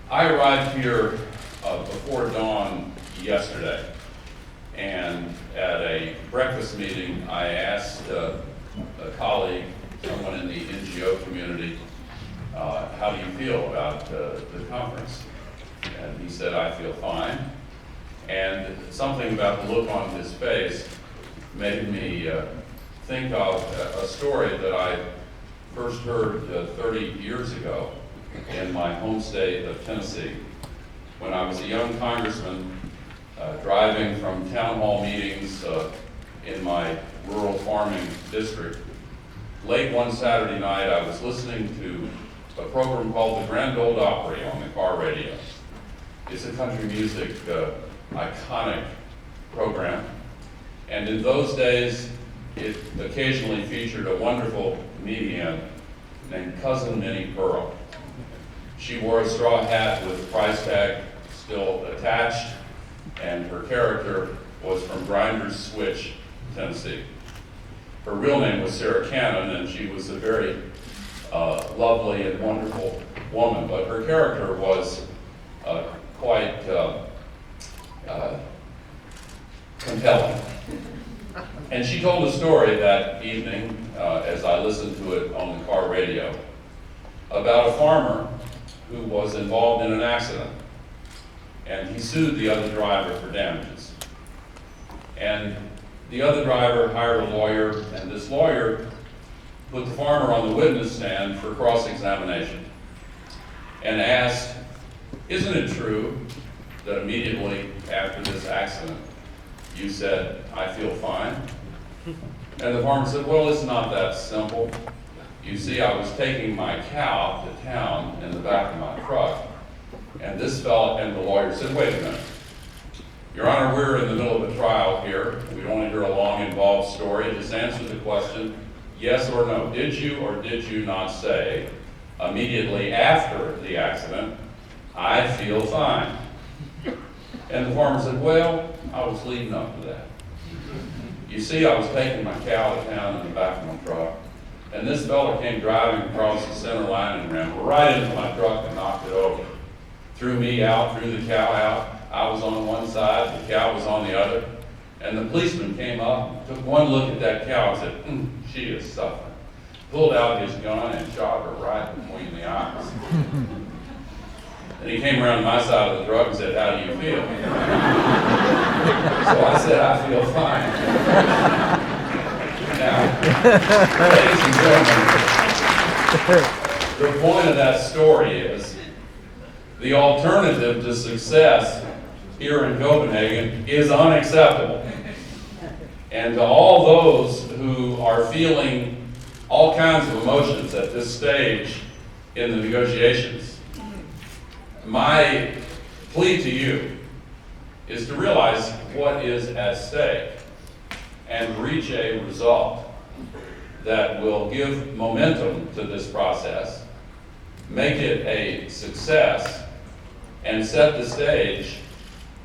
I arrived here before dawn yesterday, and at a breakfast meeting, I asked a colleague, someone in the NGO community, how do you feel about the conference? And he said, I feel fine. And something about the look on his face made me think of a story that I first heard 30 years ago in my home state of Tennessee. When I was a young congressman driving from town hall meetings in my rural farming district, late one Saturday night I was listening to a program called the Grand Ole Opry on the car radio. It's a country music iconic program, and in those days it occasionally featured a wonderful comedian named Cousin Minnie Pearl. She wore a straw hat with a price tag still attached, and her character was from Grinders Switch, Tennessee. Her real name was Sarah Cannon, and she was a very lovely and wonderful woman, but her character was quite compelling. And she told a story that evening, as I listened to it on the car radio, about a farmer who was involved in an accident, and he sued the other driver for damages. And the other driver hired a lawyer, and this lawyer put the farmer on the witness stand for cross-examination and asked, isn't it true that immediately after this accident you said, I feel fine? And the farmer said, well, it's not that simple. You see, I was taking my cow to town in the back of my truck, and this fellow, and the lawyer said, wait a minute. Your Honor, we're in the middle of a trial here. We don't want to hear a long, involved story. Just answer the question, yes or no. Did you or did you not say, immediately after the accident, I feel fine? And the farmer said, well, I was leading up to that. You see, I was taking my cow to town in the back of my truck, and this fella came driving across the center line and ran right into my truck and knocked it over. Threw me out, threw the cow out. I was on one side, the cow was on the other, and the policeman came up, took one look at that cow and said, she is suffering. Pulled out his gun and shot her right between the eyes. And he came around my side of the truck and said, how do you feel? So I said, I feel fine. Now, ladies and gentlemen, the point of that story is the alternative to success here in Copenhagen is unacceptable. And to all those who are feeling all kinds of emotions at this stage in the negotiations, my plea to you is to realize what is at stake and reach a result that will give momentum to this process, make it a success, and set the stage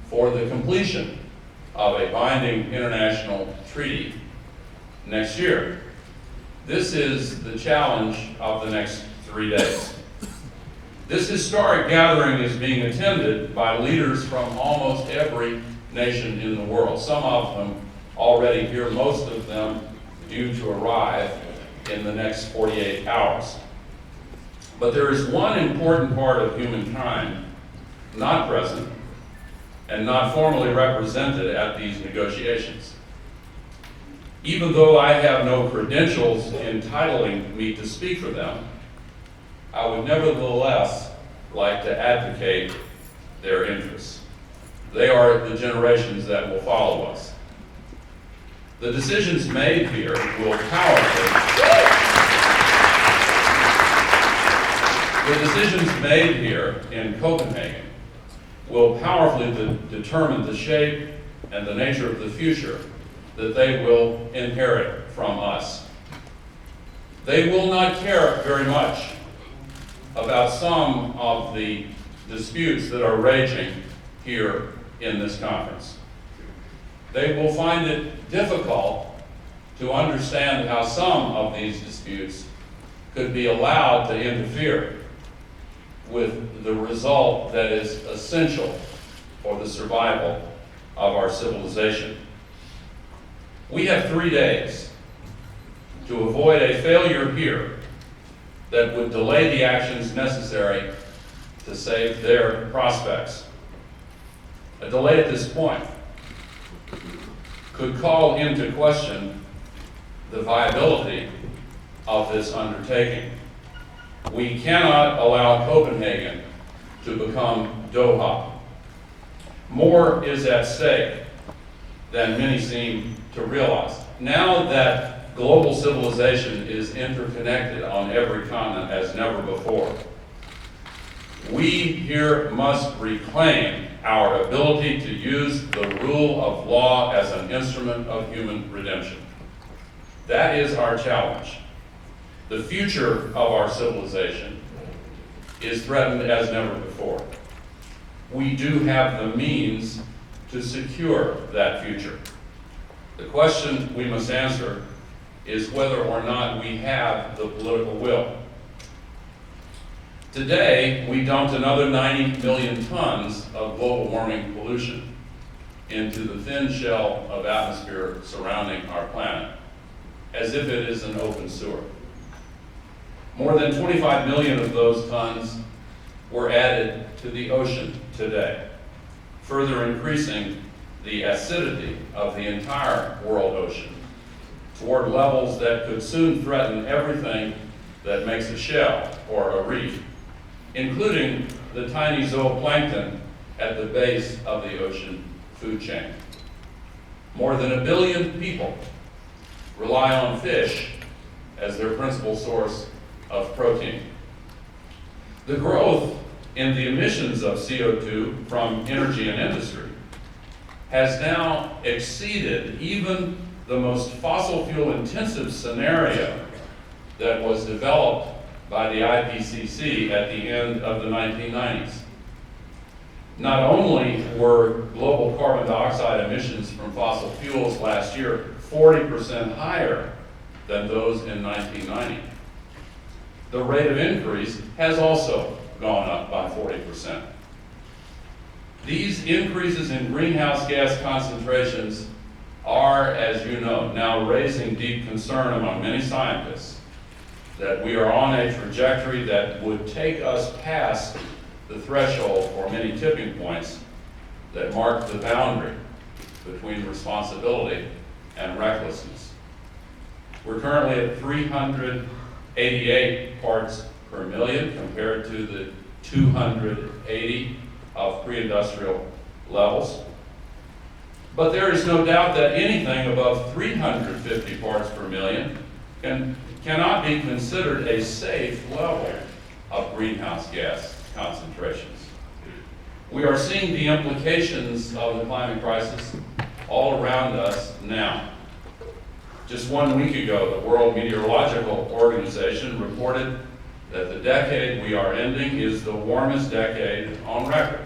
for the completion of a binding international treaty next year. This is the challenge of the next 3 days. This historic gathering is being attended by leaders from almost every nation in the world. Some of them already here, most of them due to arrive in the next 48 hours. But there is one important part of humankind not present and not formally represented at these negotiations. Even though I have no credentials entitling me to speak for them, I would nevertheless like to advocate their interests. They are the generations that will follow us. The decisions made here will powerfully in Copenhagen will powerfully determine the shape and the nature of the future that they will inherit from us. They will not care very much about some of the disputes that are raging here in this conference. They will find it difficult to understand how some of these disputes could be allowed to interfere. with the result that is essential for the survival of our civilization. We have 3 days to avoid a failure here that would delay the actions necessary to save their prospects. A delay at this point could call into question the viability of this undertaking. We cannot allow Copenhagen to become Doha. More is at stake than many seem to realize. Now that global civilization is interconnected on every continent as never before, we here must reclaim our ability to use the rule of law as an instrument of human redemption. That is our challenge. The future of our civilization is threatened as never before. We do have the means to secure that future. The question we must answer is whether or not we have the political will. Today, we dumped another 90 million tons of global warming pollution into the thin shell of atmosphere surrounding our planet, as if it is an open sewer. More than 25 million of those tons were added to the ocean today, further increasing the acidity of the entire world ocean toward levels that could soon threaten everything that makes a shell or a reef, including the tiny zooplankton at the base of the ocean food chain. More than 1 billion people rely on fish as their principal source of protein. The growth in the emissions of CO2 from energy and industry has now exceeded even the most fossil fuel intensive scenario that was developed by the IPCC at the end of the 1990s. Not only were global carbon dioxide emissions from fossil fuels last year 40% higher than those in 1990, the rate of increase has also gone up by 40%. These increases in greenhouse gas concentrations are, as you know, now raising deep concern among many scientists that we are on a trajectory that would take us past the threshold for many tipping points that mark the boundary between responsibility and recklessness. We're currently at 388 parts per million compared to the 280 of pre-industrial levels. But there is no doubt that anything above 350 parts per million cannot be considered a safe level of greenhouse gas concentrations. We are seeing the implications of the climate crisis all around us now. Just 1 week ago, the World Meteorological Organization reported that the decade we are ending is the warmest decade on record,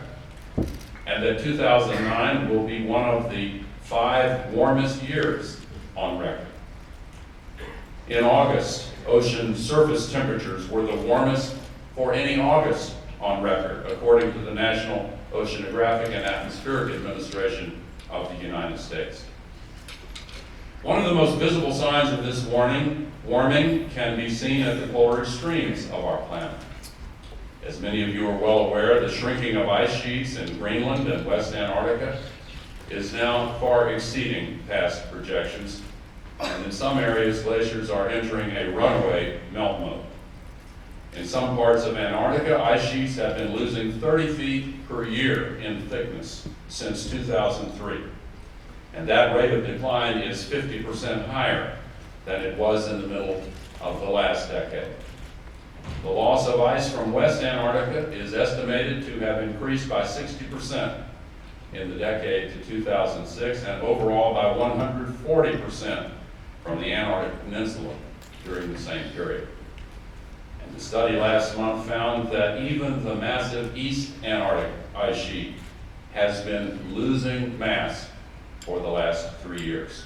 and that 2009 will be one of the 5 warmest years on record. In August, ocean surface temperatures were the warmest for any August on record, according to the National Oceanographic and Atmospheric Administration of the United States. One of the most visible signs of this warming can be seen at the polar extremes of our planet. As many of you are well aware, the shrinking of ice sheets in Greenland and West Antarctica is now far exceeding past projections, and in some areas, glaciers are entering a runaway melt mode. In some parts of Antarctica, ice sheets have been losing 30 feet per year in thickness since 2003. And that rate of decline is 50% higher than it was in the middle of the last decade. The loss of ice from West Antarctica is estimated to have increased by 60% in the decade to 2006, and overall by 140% from the Antarctic Peninsula during the same period. And the study last month found that even the massive East Antarctic ice sheet has been losing mass for the last 3 years.